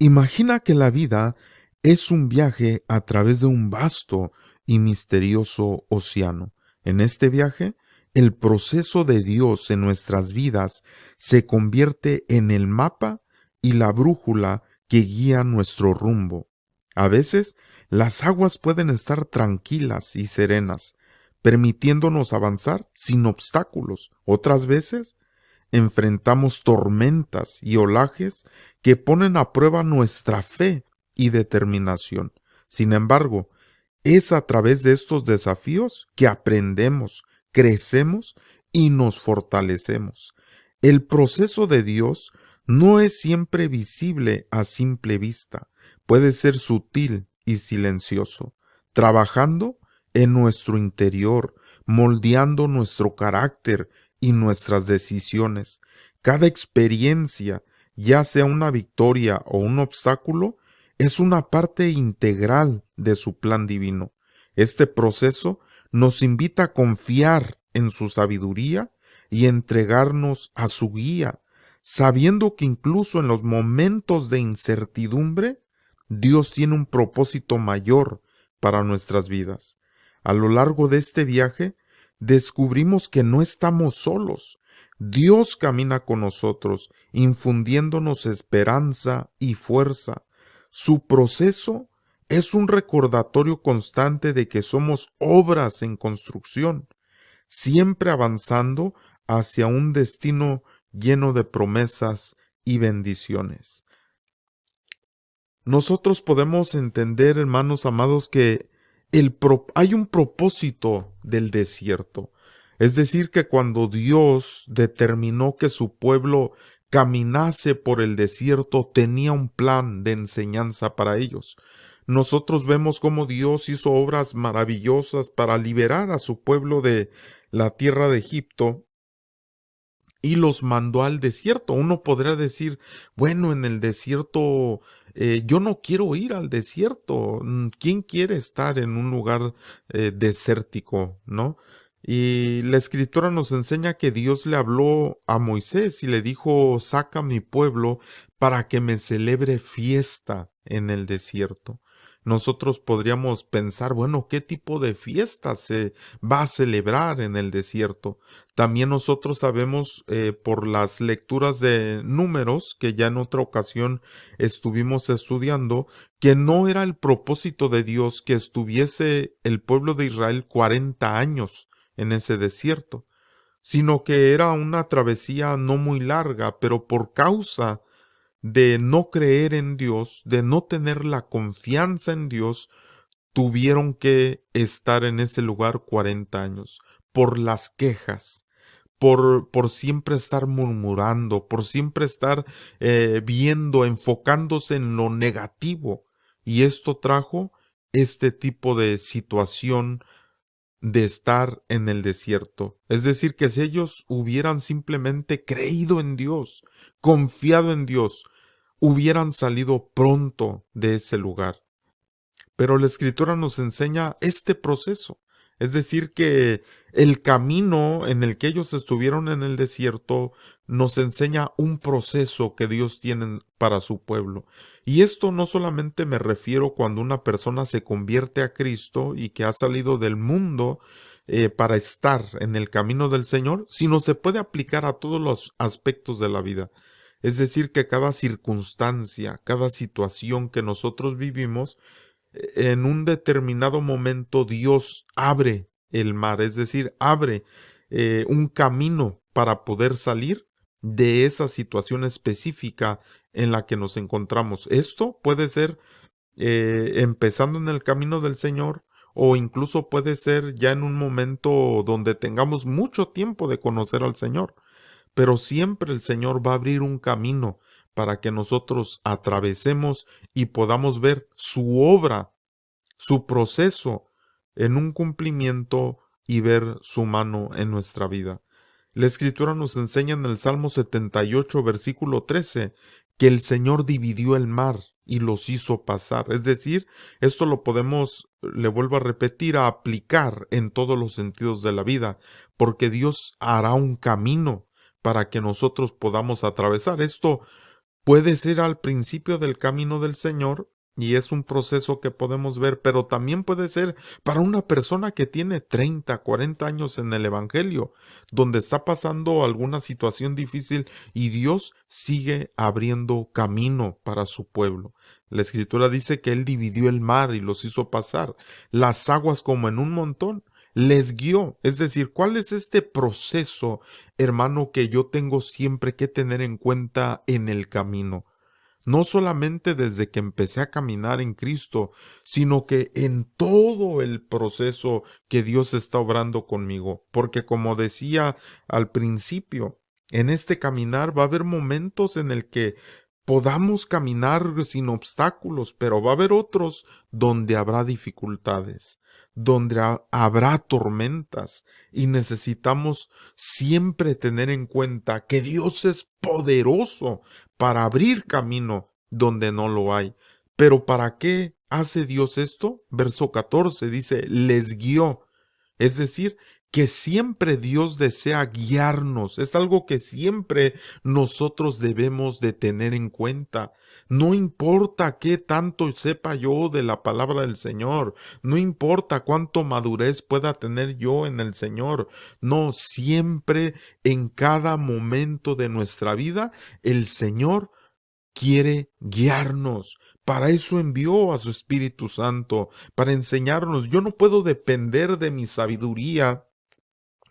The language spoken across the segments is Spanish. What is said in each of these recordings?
Imagina que la vida es un viaje a través de un vasto y misterioso océano. En este viaje, el proceso de Dios en nuestras vidas se convierte en el mapa y la brújula que guía nuestro rumbo. A veces, las aguas pueden estar tranquilas y serenas, permitiéndonos avanzar sin obstáculos. Otras veces, enfrentamos tormentas y olajes que ponen a prueba nuestra fe y determinación. Sin embargo, es a través de estos desafíos que aprendemos, crecemos y nos fortalecemos. El proceso de Dios no es siempre visible a simple vista, puede ser sutil y silencioso, trabajando en nuestro interior, moldeando nuestro carácter y nuestras decisiones. Cada experiencia, ya sea una victoria o un obstáculo, es una parte integral de su plan divino. Este proceso nos invita a confiar en su sabiduría y entregarnos a su guía, sabiendo que incluso en los momentos de incertidumbre, Dios tiene un propósito mayor para nuestras vidas. A lo largo de este viaje, descubrimos que no estamos solos. Dios camina con nosotros, infundiéndonos esperanza y fuerza. Su proceso es un recordatorio constante de que somos obras en construcción, siempre avanzando hacia un destino lleno de promesas y bendiciones. Nosotros podemos entender, hermanos amados, que hay un propósito del desierto. Es decir, que cuando Dios determinó que su pueblo caminase por el desierto, tenía un plan de enseñanza para ellos. Nosotros vemos cómo Dios hizo obras maravillosas para liberar a su pueblo de la tierra de Egipto y los mandó al desierto. Uno podría decir, bueno, en el desierto, yo no quiero ir al desierto. ¿Quién quiere estar en un lugar desértico, no? Y la escritura nos enseña que Dios le habló a Moisés y le dijo, saca a mi pueblo para que me celebre fiesta en el desierto. Nosotros podríamos pensar, bueno, ¿qué tipo de fiesta se va a celebrar en el desierto? También nosotros sabemos por las lecturas de Números, que ya en otra ocasión estuvimos estudiando, que no era el propósito de Dios que estuviese el pueblo de Israel 40 años en ese desierto, sino que era una travesía no muy larga, pero por causa de no creer en Dios, de no tener la confianza en Dios, tuvieron que estar en ese lugar 40 años por las quejas, por siempre estar murmurando, por siempre estar viendo, enfocándose en lo negativo. Y esto trajo este tipo de situación de estar en el desierto. Es decir, que si ellos hubieran simplemente creído en Dios, confiado en Dios, hubieran salido pronto de ese lugar. Pero la escritura nos enseña este proceso. Es decir, que el camino en el que ellos estuvieron en el desierto nos enseña un proceso que Dios tiene para su pueblo. Y esto no solamente me refiero cuando una persona se convierte a Cristo y que ha salido del mundo para estar en el camino del Señor, sino se puede aplicar a todos los aspectos de la vida. Es decir, que cada circunstancia, cada situación que nosotros vivimos, en un determinado momento Dios abre el mar, es decir, abre un camino para poder salir de esa situación específica en la que nos encontramos. Esto puede ser empezando en el camino del Señor o incluso puede ser ya en un momento donde tengamos mucho tiempo de conocer al Señor, pero siempre el Señor va a abrir un camino para que nosotros atravesemos y podamos ver su obra, su proceso en un cumplimiento y ver su mano en nuestra vida. La escritura nos enseña en el Salmo 78, versículo 13, que el Señor dividió el mar y los hizo pasar. Es decir, esto lo podemos, le vuelvo a repetir, a aplicar en todos los sentidos de la vida, porque Dios hará un camino para que nosotros podamos atravesar. Esto Puede ser al principio del camino del Señor y es un proceso que podemos ver, pero también puede ser para una persona que tiene 30, 40 años en el Evangelio, donde está pasando alguna situación difícil y Dios sigue abriendo camino para su pueblo. La Escritura dice que Él dividió el mar y los hizo pasar, las aguas como en un montón. Les guió, es decir, ¿cuál es este proceso, hermano, que yo tengo siempre que tener en cuenta en el camino? No solamente desde que empecé a caminar en Cristo, sino que en todo el proceso que Dios está obrando conmigo. Porque como decía al principio, en este caminar va a haber momentos en el que podamos caminar sin obstáculos, pero va a haber otros donde habrá dificultades, donde habrá tormentas y necesitamos siempre tener en cuenta que Dios es poderoso para abrir camino donde no lo hay. Pero ¿para qué hace Dios esto? Verso 14 dice, les guió. Es decir, que siempre Dios desea guiarnos. Es algo que siempre nosotros debemos de tener en cuenta. No importa qué tanto sepa yo de la palabra del Señor, no importa cuánto madurez pueda tener yo en el Señor, no, siempre en cada momento de nuestra vida, el Señor quiere guiarnos. Para eso envió a su Espíritu Santo, para enseñarnos. Yo no puedo depender de mi sabiduría.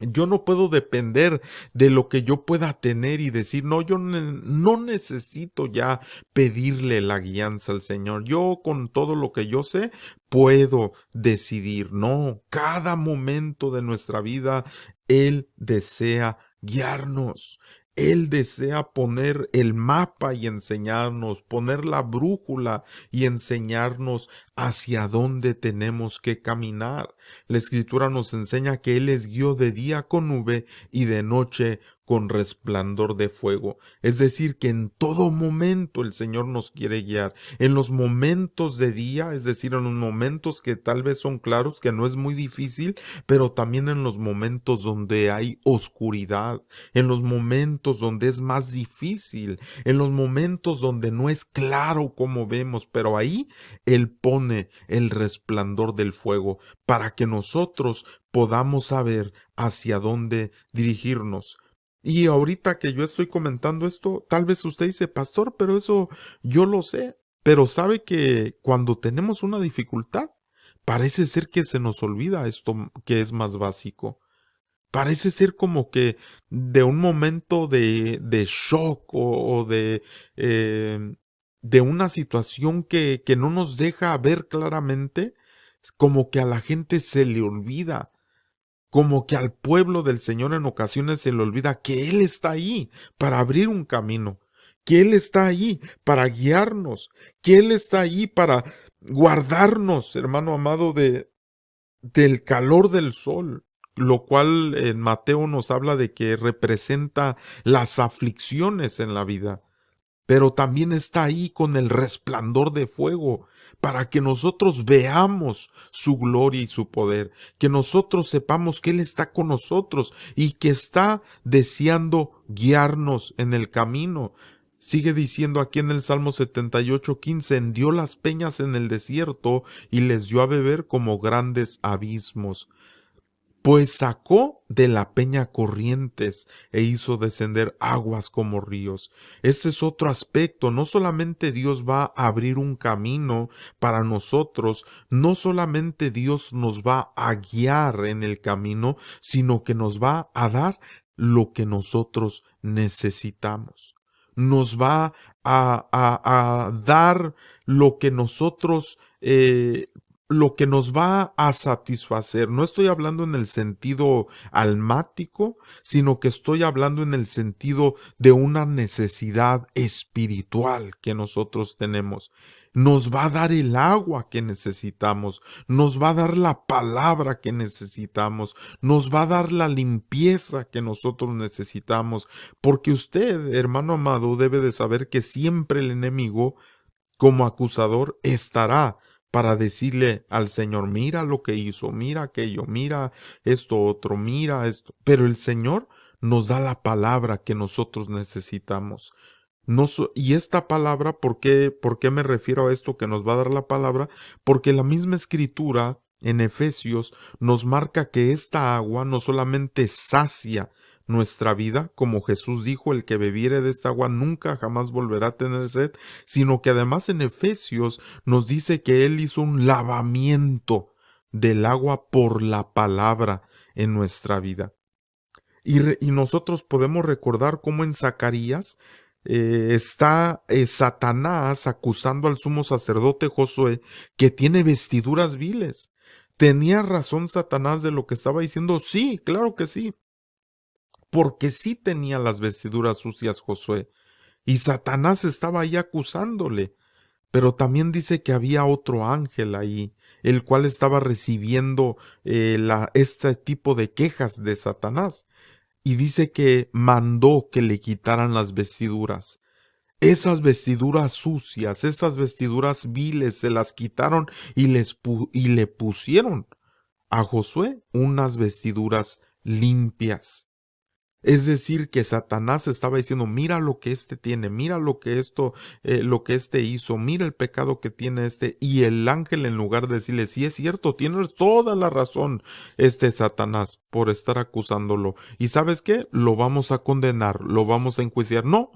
Yo no puedo depender de lo que yo pueda tener y decir, no, yo no necesito ya pedirle la guianza al Señor. Yo con todo lo que yo sé puedo decidir. No, cada momento de nuestra vida Él desea guiarnos. Él desea poner el mapa y enseñarnos, poner la brújula y enseñarnos hacia dónde tenemos que caminar. La Escritura nos enseña que Él les guió de día con nube y de noche con resplandor de fuego. Es decir, que en todo momento el Señor nos quiere guiar. En los momentos de día, es decir, en los momentos que tal vez son claros, que no es muy difícil, pero también en los momentos donde hay oscuridad, en los momentos donde es más difícil, en los momentos donde no es claro como vemos, pero ahí Él pone el resplandor del fuego para que nosotros podamos saber hacia dónde dirigirnos. Y ahorita que yo estoy comentando esto, tal vez usted dice, pastor, pero eso yo lo sé. Pero sabe que cuando tenemos una dificultad, parece ser que se nos olvida esto que es más básico. Parece ser como que de un momento de shock de una situación que no nos deja ver claramente, como que a la gente se le olvida, como que al pueblo del Señor en ocasiones se le olvida que Él está ahí para abrir un camino, que Él está ahí para guiarnos, que Él está ahí para guardarnos, hermano amado, del calor del sol, lo cual en Mateo nos habla de que representa las aflicciones en la vida, pero también está ahí con el resplandor de fuego, para que nosotros veamos su gloria y su poder, que nosotros sepamos que Él está con nosotros y que está deseando guiarnos en el camino. Sigue diciendo aquí en el Salmo 78:15, hendió las peñas en el desierto y les dio a beber como grandes abismos. Pues sacó de la peña corrientes e hizo descender aguas como ríos. Este es otro aspecto. No solamente Dios va a abrir un camino para nosotros, no solamente Dios nos va a guiar en el camino, sino que nos va a dar lo que nosotros necesitamos. Nos va a dar lo que nosotros lo que nos va a satisfacer. No estoy hablando en el sentido almático, sino que estoy hablando en el sentido de una necesidad espiritual que nosotros tenemos. Nos va a dar el agua que necesitamos, nos va a dar la palabra que necesitamos, nos va a dar la limpieza que nosotros necesitamos, porque usted, hermano amado, debe de saber que siempre el enemigo como acusador estará para decirle al Señor, mira lo que hizo, mira aquello, mira esto otro, mira esto. Pero el Señor nos da la palabra que nosotros necesitamos. Y esta palabra, por qué me refiero a esto que nos va a dar la palabra? Porque la misma escritura en Efesios nos marca que esta agua no solamente sacia nuestra vida, como Jesús dijo, el que bebiere de esta agua nunca jamás volverá a tener sed, sino que además en Efesios nos dice que Él hizo un lavamiento del agua por la palabra en nuestra vida. Y nosotros podemos recordar cómo en Zacarías está Satanás acusando al sumo sacerdote Josué que tiene vestiduras viles. ¿Tenía razón Satanás de lo que estaba diciendo? Sí, claro que sí, porque sí tenía las vestiduras sucias Josué. Y Satanás estaba ahí acusándole. Pero también dice que había otro ángel ahí, el cual estaba recibiendo este tipo de quejas de Satanás. Y dice que mandó que le quitaran las vestiduras. Esas vestiduras sucias, esas vestiduras viles, se las quitaron y le pusieron a Josué unas vestiduras limpias. Es decir, que Satanás estaba diciendo, mira lo que este tiene, mira lo que este hizo, mira el pecado que tiene este. Y el ángel, en lugar de decirle, sí es cierto, tienes toda la razón, Satanás, por estar acusándolo. ¿Y sabes qué? Lo vamos a condenar, lo vamos a enjuiciar. No,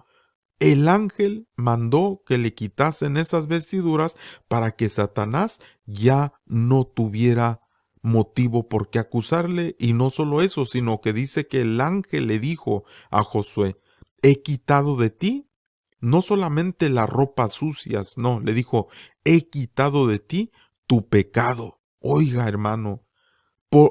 el ángel mandó que le quitasen esas vestiduras para que Satanás ya no tuviera motivo por qué acusarle. Y no solo eso, sino que dice que el ángel le dijo a Josué, he quitado de ti no solamente las ropas sucias, no, le dijo, he quitado de ti tu pecado. Oiga, hermano,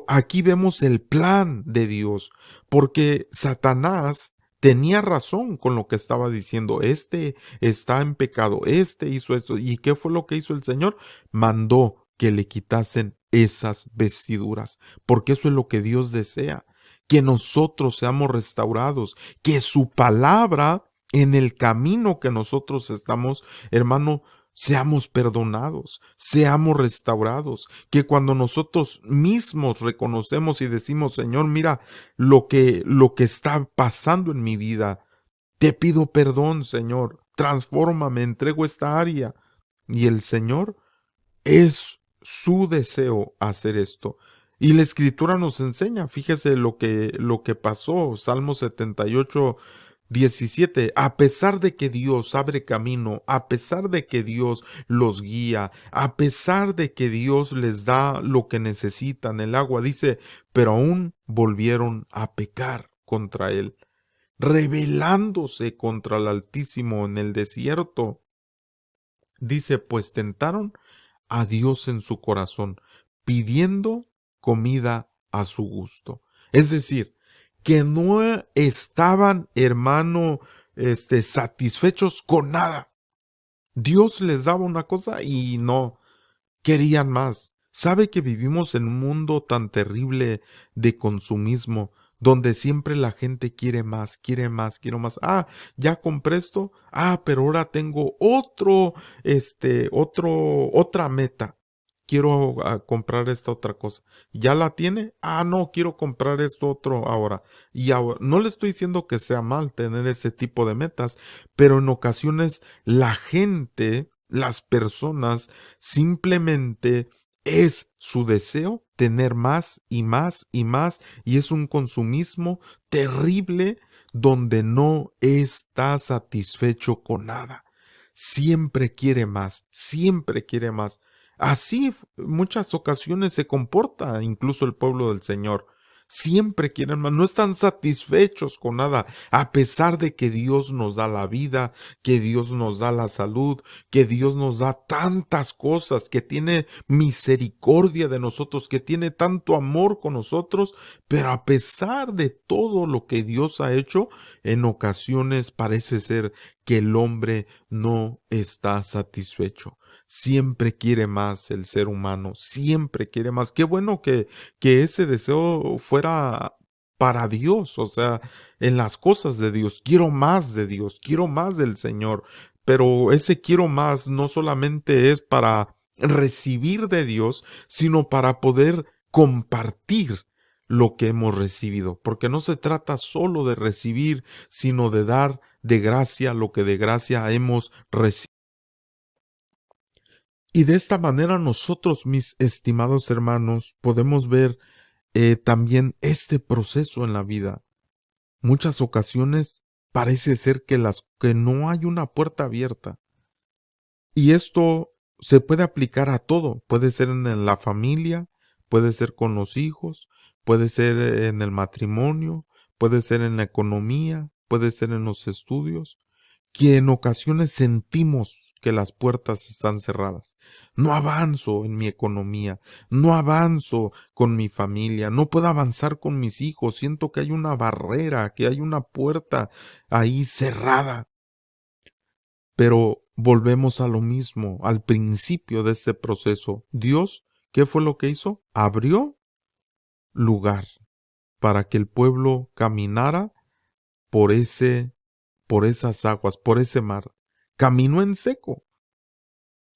aquí vemos el plan de Dios, porque Satanás tenía razón con lo que estaba diciendo. Este está en pecado, este hizo esto. ¿Y qué fue lo que hizo el Señor? Mandó que le quitasen esas vestiduras, porque eso es lo que Dios desea, que nosotros seamos restaurados, que su palabra en el camino que nosotros estamos, hermano, seamos perdonados, seamos restaurados, que cuando nosotros mismos reconocemos y decimos, Señor, mira lo que está pasando en mi vida, te pido perdón, Señor, transfórmame, entrego esta área. Y el Señor es su deseo hacer esto. Y la escritura nos enseña, fíjese lo que pasó, Salmo 78, 17, a pesar de que Dios abre camino, a pesar de que Dios los guía, a pesar de que Dios les da lo que necesitan, el agua, dice, pero aún volvieron a pecar contra Él, rebelándose contra el Altísimo en el desierto. Dice, pues tentaron a Dios en su corazón, pidiendo comida a su gusto. Es decir, que no estaban, hermano, satisfechos con nada. Dios les daba una cosa y no querían más. ¿Sabe que vivimos en un mundo tan terrible de consumismo, donde siempre la gente quiere más, quiere más, quiero más? Ah, ya compré esto. Ah, pero ahora tengo otra meta. Quiero comprar esta otra cosa. ¿Ya la tiene? Ah, no, quiero comprar esto otro ahora. Y ahora, no le estoy diciendo que sea mal tener ese tipo de metas, pero en ocasiones la gente, las personas, simplemente es su deseo tener más y más y más, y es un consumismo terrible donde no está satisfecho con nada. Siempre quiere más, siempre quiere más. Así muchas ocasiones se comporta incluso el pueblo del Señor. Siempre quieren más, no están satisfechos con nada, a pesar de que Dios nos da la vida, que Dios nos da la salud, que Dios nos da tantas cosas, que tiene misericordia de nosotros, que tiene tanto amor con nosotros, pero a pesar de todo lo que Dios ha hecho, en ocasiones parece ser que el hombre no está satisfecho. Siempre quiere más el ser humano, siempre quiere más. Qué bueno que ese deseo fuera para Dios, o sea, en las cosas de Dios. Quiero más de Dios, quiero más del Señor, pero ese quiero más no solamente es para recibir de Dios, sino para poder compartir lo que hemos recibido, porque no se trata solo de recibir, sino de dar de gracia lo que de gracia hemos recibido. Y de esta manera nosotros, mis estimados hermanos, podemos ver también este proceso en la vida. Muchas ocasiones parece ser que no hay una puerta abierta. Y esto se puede aplicar a todo. Puede ser en la familia, puede ser con los hijos, puede ser en el matrimonio, puede ser en la economía, puede ser en los estudios, que en ocasiones sentimos que las puertas están cerradas. No avanzo en mi economía, no avanzo con mi familia, no puedo avanzar con mis hijos, siento que hay una barrera, que hay una puerta ahí cerrada. Pero volvemos a lo mismo, al principio de este proceso. Dios, ¿qué fue lo que hizo? Abrió lugar para que el pueblo caminara por por esas aguas, por ese mar. Caminó en seco.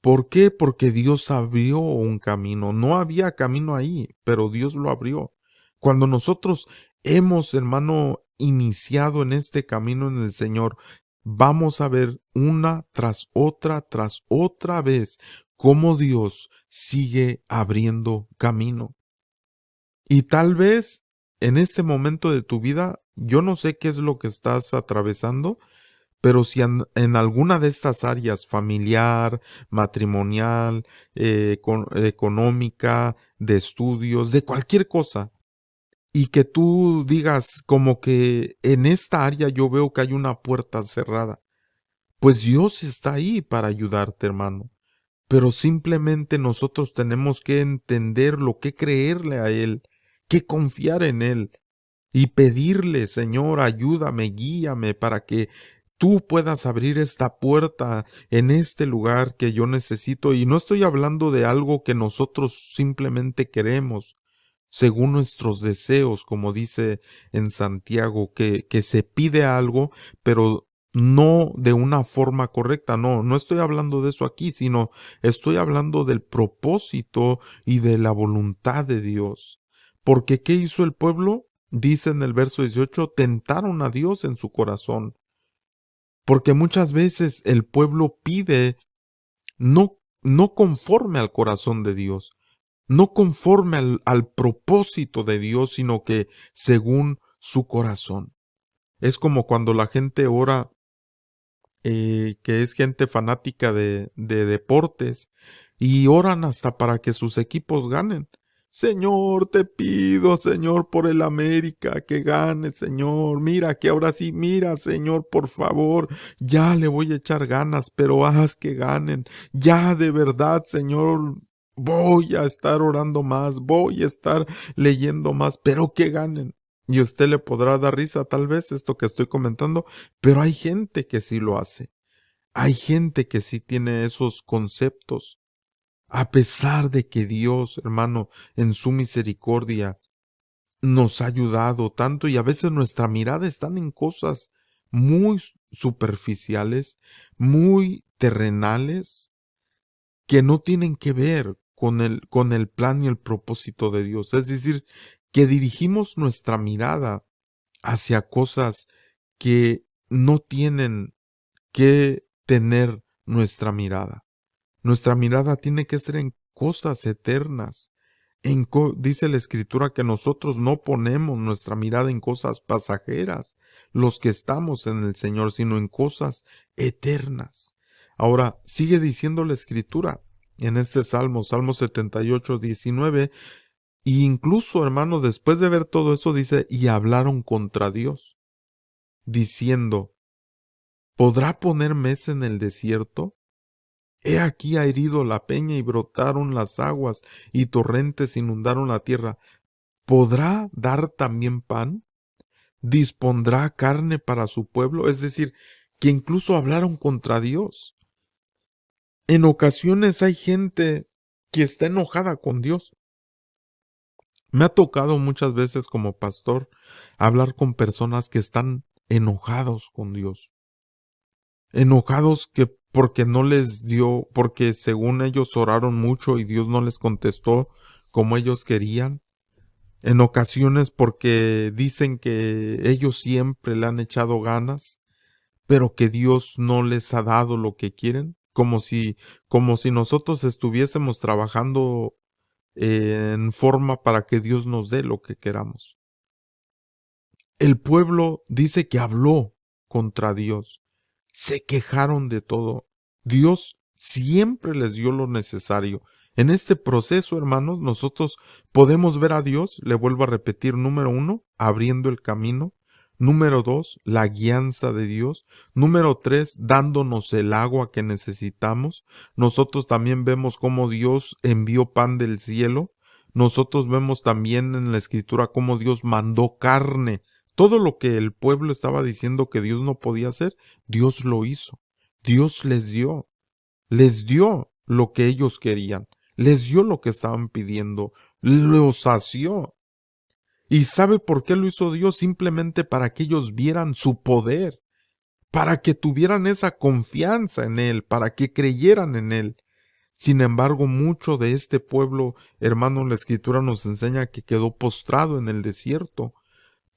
¿Por qué? Porque Dios abrió un camino. No había camino ahí, pero Dios lo abrió. Cuando nosotros hemos, hermano, iniciado en este camino en el Señor, vamos a ver una tras otra vez cómo Dios sigue abriendo camino. Y tal vez en este momento de tu vida, yo no sé qué es lo que estás atravesando, pero si en alguna de estas áreas, familiar, matrimonial, económica, de estudios, de cualquier cosa, y que tú digas como que en esta área yo veo que hay una puerta cerrada, pues Dios está ahí para ayudarte, hermano. Pero simplemente nosotros tenemos que entenderlo, que creerle a Él, que confiar en Él y pedirle, Señor, ayúdame, guíame para que tú puedas abrir esta puerta en este lugar que yo necesito. Y no estoy hablando de algo que nosotros simplemente queremos, según nuestros deseos, como dice en Santiago, que se pide algo, pero no de una forma correcta. No, no estoy hablando de eso aquí, sino estoy hablando del propósito y de la voluntad de Dios. Porque ¿qué hizo el pueblo? Dice en el verso 18, tentaron a Dios en su corazón. Porque muchas veces el pueblo pide no conforme al corazón de Dios, no conforme al propósito de Dios, sino que según su corazón. Es como cuando la gente ora, que es gente fanática de deportes, y oran hasta para que sus equipos ganen. Señor, te pido, Señor, por el América, que gane, Señor. Mira que ahora sí, mira, Señor, por favor, ya le voy a echar ganas, pero haz que ganen. Ya de verdad, Señor, voy a estar orando más, voy a estar leyendo más, pero que ganen. Y usted le podrá dar risa tal vez esto que estoy comentando, pero hay gente que sí lo hace. Hay gente que sí tiene esos conceptos. A pesar de que Dios, hermano, en su misericordia nos ha ayudado tanto y a veces nuestra mirada está en cosas muy superficiales, muy terrenales, que no tienen que ver con el plan y el propósito de Dios. Es decir, que dirigimos nuestra mirada hacia cosas que no tienen que tener nuestra mirada. Nuestra mirada tiene que ser en cosas eternas. Dice la Escritura que nosotros no ponemos nuestra mirada en cosas pasajeras, los que estamos en el Señor, sino en cosas eternas. Ahora, sigue diciendo la Escritura en este Salmo, Salmo 78, 19, e incluso, hermano, después de ver todo eso, dice, y hablaron contra Dios, diciendo, ¿podrá poner mesa en el desierto? He aquí ha herido la peña y brotaron las aguas y torrentes inundaron la tierra. ¿Podrá dar también pan? ¿Dispondrá carne para su pueblo? Es decir, que incluso hablaron contra Dios. En ocasiones hay gente que está enojada con Dios. Me ha tocado muchas veces como pastor hablar con personas que están enojados con Dios. Enojados que porque no les dio, porque según ellos oraron mucho y Dios no les contestó como ellos querían. En ocasiones porque dicen que ellos siempre le han echado ganas, pero que Dios no les ha dado lo que quieren, como si nosotros estuviésemos trabajando en forma para que Dios nos dé lo que queramos. El pueblo dice que habló contra Dios, se quejaron de todo. Dios siempre les dio lo necesario. En este proceso, hermanos, nosotros podemos ver a Dios, le vuelvo a repetir, número 1, abriendo el camino. Número 2, la guianza de Dios. Número 3, dándonos el agua que necesitamos. Nosotros también vemos cómo Dios envió pan del cielo. Nosotros vemos también en la Escritura cómo Dios mandó carne. Todo lo que el pueblo estaba diciendo que Dios no podía hacer, Dios lo hizo. Dios les dio lo que ellos querían, les dio lo que estaban pidiendo, los sació. ¿Y sabe por qué lo hizo Dios? Simplemente para que ellos vieran su poder, para que tuvieran esa confianza en Él, para que creyeran en Él. Sin embargo, mucho de este pueblo, hermanos, la Escritura nos enseña que quedó postrado en el desierto,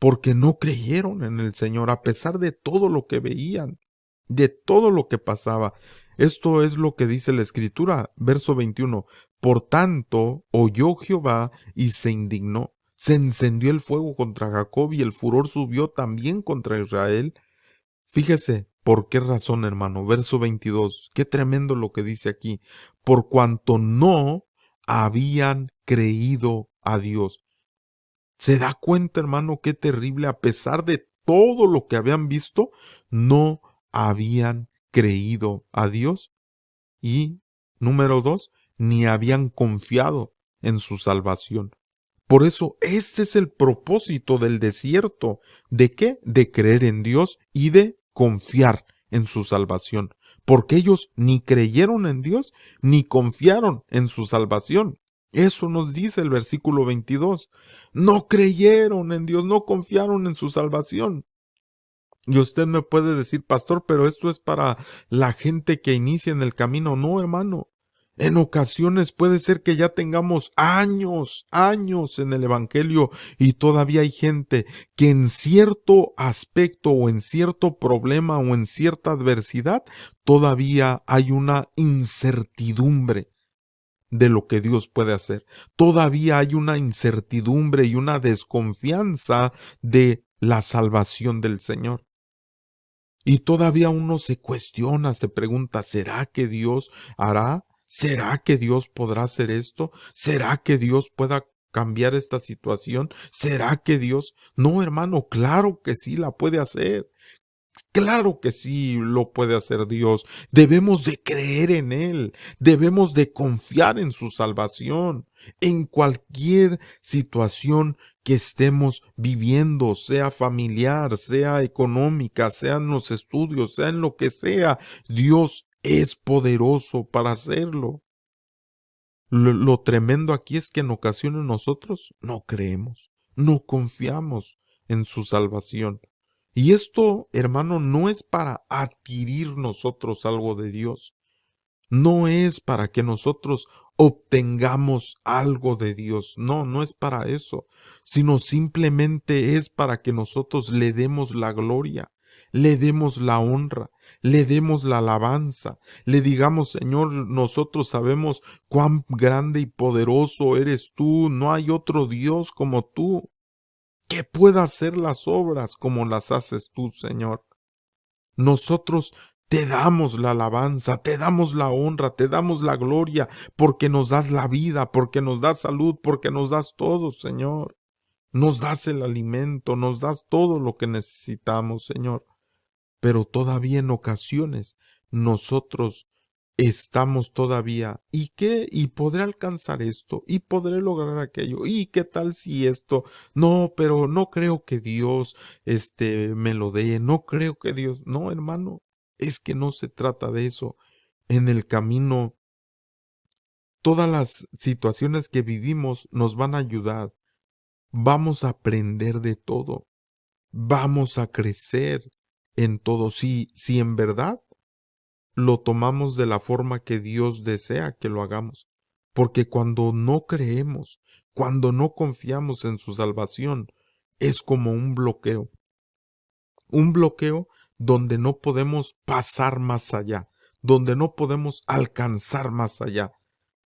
porque no creyeron en el Señor a pesar de todo lo que veían, de todo lo que pasaba. Esto es lo que dice la Escritura, verso 21. Por tanto, oyó Jehová y se indignó. Se encendió el fuego contra Jacob y el furor subió también contra Israel. Fíjese, ¿por qué razón, hermano? Verso 22. Qué tremendo lo que dice aquí. Por cuanto no habían creído a Dios. ¿Se da cuenta, hermano, qué terrible? A pesar de todo lo que habían visto, no habían creído a Dios. Y, número 2, ni habían confiado en su salvación. Por eso, este es el propósito del desierto. ¿De qué? De creer en Dios y de confiar en su salvación. Porque ellos ni creyeron en Dios ni confiaron en su salvación. Eso nos dice el versículo 22. No creyeron en Dios, no confiaron en su salvación. Y usted me puede decir, pastor, pero esto es para la gente que inicia en el camino. No, hermano. En ocasiones puede ser que ya tengamos años en el Evangelio y todavía hay gente que en cierto aspecto o en cierto problema o en cierta adversidad todavía hay una incertidumbre de lo que Dios puede hacer. Todavía hay una incertidumbre y una desconfianza de la salvación del Señor. Y todavía uno se cuestiona, se pregunta, ¿será que Dios hará? ¿Será que Dios podrá hacer esto? ¿Será que Dios pueda cambiar esta situación? ¿Será que Dios? No, hermano, claro que sí la puede hacer. Claro que sí lo puede hacer Dios. Debemos de creer en Él. Debemos de confiar en su salvación. En cualquier situación que estemos viviendo, sea familiar, sea económica, sea en los estudios, sea en lo que sea, Dios es poderoso para hacerlo. Lo tremendo aquí es que en ocasiones nosotros no creemos, no confiamos en su salvación. Y esto, hermano, no es para adquirir nosotros algo de Dios. No es para que nosotros obtengamos algo de Dios. No, no es para eso, sino simplemente es para que nosotros le demos la gloria, le demos la honra, le demos la alabanza, le digamos, Señor, nosotros sabemos cuán grande y poderoso eres tú, no hay otro Dios como tú, que pueda hacer las obras como las haces tú, Señor. Nosotros te damos la alabanza, te damos la honra, te damos la gloria, porque nos das la vida, porque nos das salud, porque nos das todo, Señor. Nos das el alimento, nos das todo lo que necesitamos, Señor. Pero todavía en ocasiones nosotros estamos todavía, ¿y qué? ¿Y podré alcanzar esto? ¿Y podré lograr aquello? ¿Y qué tal si esto? No, pero no creo que Dios me lo dé, no creo que Dios, no, hermano, es que no se trata de eso. En el camino, todas las situaciones que vivimos nos van a ayudar. Vamos a aprender de todo. Vamos a crecer en todo. Si en verdad lo tomamos de la forma que Dios desea que lo hagamos. Porque cuando no creemos, cuando no confiamos en su salvación, es como un bloqueo. Un bloqueo donde no podemos pasar más allá, donde no podemos alcanzar más allá,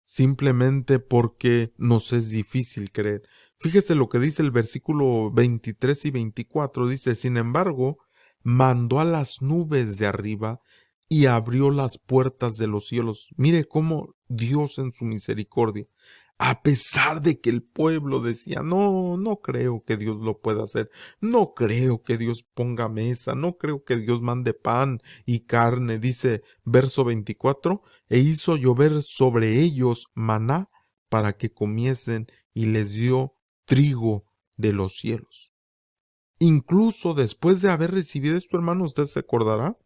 simplemente porque nos es difícil creer. Fíjese lo que dice el versículo 23 y 24, dice, sin embargo, mandó a las nubes de arriba y abrió las puertas de los cielos. Mire cómo Dios en su misericordia, a pesar de que el pueblo decía, no, no creo que Dios lo pueda hacer, no creo que Dios ponga mesa, no creo que Dios mande pan y carne, dice verso 24, e hizo llover sobre ellos maná para que comiesen y les dio trigo de los cielos. Incluso después de haber recibido esto, hermano, usted se acordará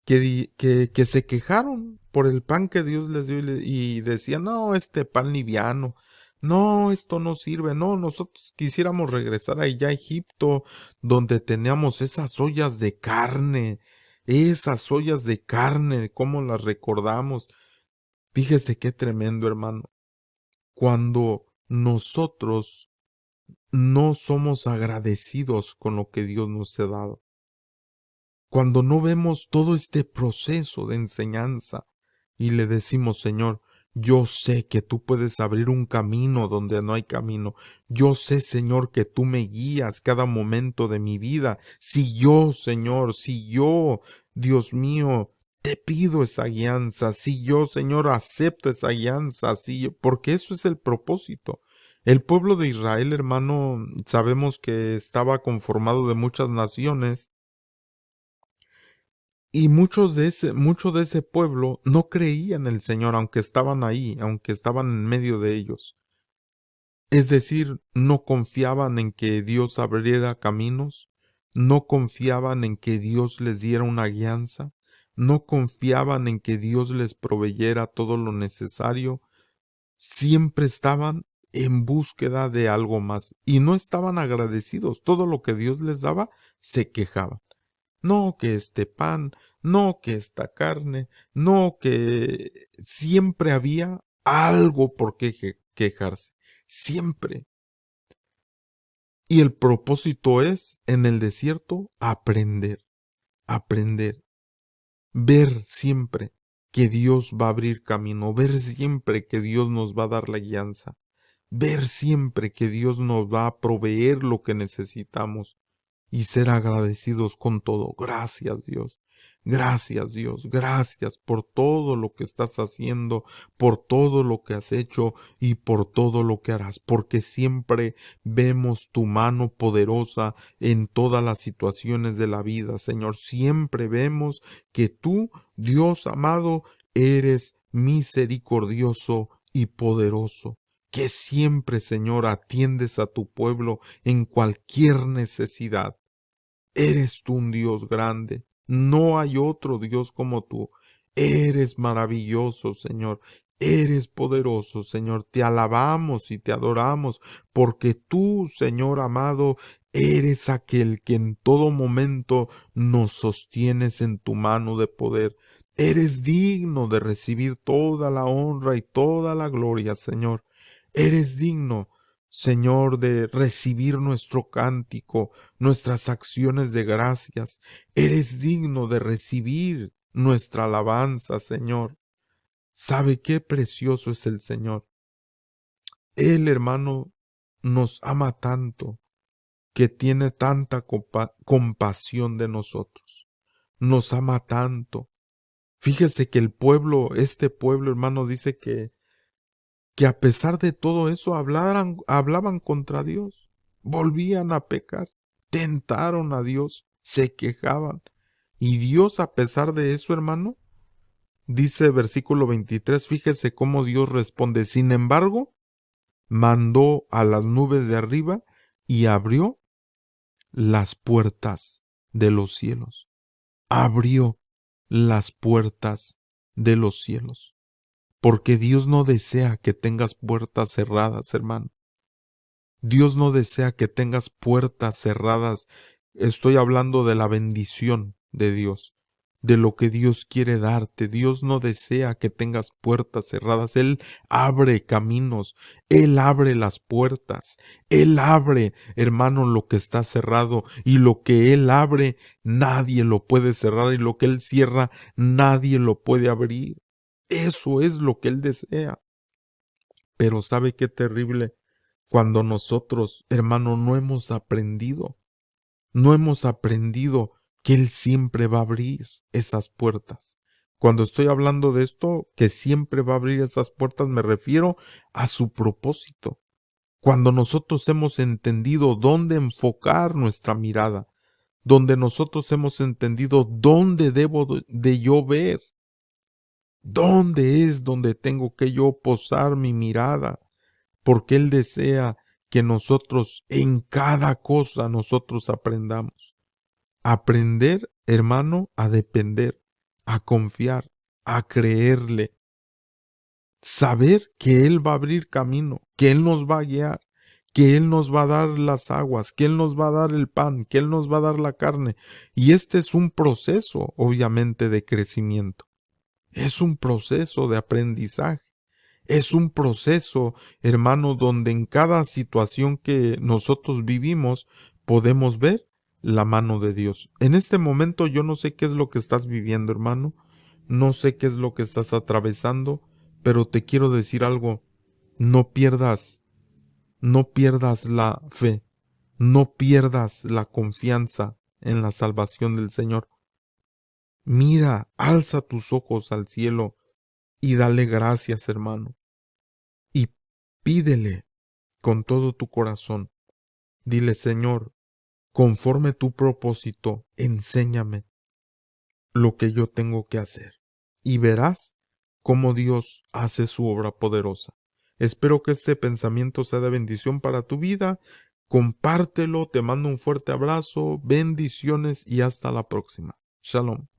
que se quejaron por el pan que Dios les dio y decían, no, este pan liviano, no, esto no sirve, no, nosotros quisiéramos regresar allá a Egipto, donde teníamos esas ollas de carne, cómo las recordamos. Fíjese qué tremendo, hermano, cuando nosotros no somos agradecidos con lo que Dios nos ha dado. Cuando no vemos todo este proceso de enseñanza y le decimos, Señor, yo sé que tú puedes abrir un camino donde no hay camino. Yo sé, Señor, que tú me guías cada momento de mi vida. Si yo, Señor, si yo, Dios mío, te pido esa guianza, si yo, Señor, acepto esa guianza, porque eso es el propósito. El pueblo de Israel, hermano, sabemos que estaba conformado de muchas naciones. Y mucho de ese pueblo no creían en el Señor, aunque estaban ahí, aunque estaban en medio de ellos. Es decir, no confiaban en que Dios abriera caminos, no confiaban en que Dios les diera una guianza, no confiaban en que Dios les proveyera todo lo necesario. Siempre estaban en búsqueda de algo más y no estaban agradecidos. Todo lo que Dios les daba, se quejaban. No que este pan, no que esta carne, no que siempre había algo por qué quejarse, siempre. Y el propósito es, en el desierto, aprender, ver siempre que Dios va a abrir camino, ver siempre que Dios nos va a dar la guianza, ver siempre que Dios nos va a proveer lo que necesitamos. Y ser agradecidos con todo. Gracias, Dios. Gracias, Dios. Gracias por todo lo que estás haciendo, por todo lo que has hecho y por todo lo que harás, porque siempre vemos tu mano poderosa en todas las situaciones de la vida, Señor. Siempre vemos que tú, Dios amado, eres misericordioso y poderoso, que siempre, Señor, atiendes a tu pueblo en cualquier necesidad. Eres tú un Dios grande. No hay otro Dios como tú. Eres maravilloso, Señor. Eres poderoso, Señor. Te alabamos y te adoramos, porque tú, Señor amado, eres aquel que en todo momento nos sostienes en tu mano de poder. Eres digno de recibir toda la honra y toda la gloria, Señor. Eres digno, Señor, de recibir nuestro cántico, nuestras acciones de gracias. Eres digno de recibir nuestra alabanza, Señor. ¿Sabe qué precioso es el Señor? Él, hermano, nos ama tanto, que tiene tanta compasión de nosotros. Nos ama tanto. Fíjese que este pueblo, hermano, dice que a pesar de todo eso hablaban contra Dios, volvían a pecar, tentaron a Dios, se quejaban. Y Dios, a pesar de eso, hermano, dice versículo 23, fíjese cómo Dios responde. Sin embargo, mandó a las nubes de arriba y abrió las puertas de los cielos. Abrió las puertas de los cielos. Porque Dios no desea que tengas puertas cerradas, hermano. Dios no desea que tengas puertas cerradas. Estoy hablando de la bendición de Dios. de lo que Dios quiere darte. Dios no desea que tengas puertas cerradas. Él abre caminos, Él abre las puertas, Él abre, hermano, lo que está cerrado, y lo que Él abre, nadie lo puede cerrar, y lo que Él cierra, nadie lo puede abrir. Eso es lo que Él desea. Pero ¿sabe qué terrible? Cuando nosotros, hermano, no hemos aprendido que Él siempre va a abrir esas puertas. Cuando estoy hablando de esto, que siempre va a abrir esas puertas, me refiero a su propósito. Cuando nosotros hemos entendido dónde enfocar nuestra mirada, donde nosotros hemos entendido dónde debo de yo ver, dónde es donde tengo que yo posar mi mirada, porque Él desea que nosotros en cada cosa nosotros aprendamos. Aprender, hermano, a depender, a confiar, a creerle. Saber que Él va a abrir camino, que Él nos va a guiar, que Él nos va a dar las aguas, que Él nos va a dar el pan, que Él nos va a dar la carne. Y este es un proceso, obviamente, de crecimiento. Es un proceso de aprendizaje. Es un proceso, hermano, donde en cada situación que nosotros vivimos podemos ver la mano de Dios. En este momento yo no sé qué es lo que estás viviendo, hermano. No sé qué es lo que estás atravesando, pero te quiero decir algo. No pierdas, no pierdas la fe. No pierdas la confianza en la salvación del Señor. Mira, alza tus ojos al cielo y dale gracias, hermano. Y pídele con todo tu corazón. Dile, Señor, conforme tu propósito, enséñame lo que yo tengo que hacer. Y verás cómo Dios hace su obra poderosa. Espero que este pensamiento sea de bendición para tu vida. Compártelo, te mando un fuerte abrazo, bendiciones y hasta la próxima. Shalom.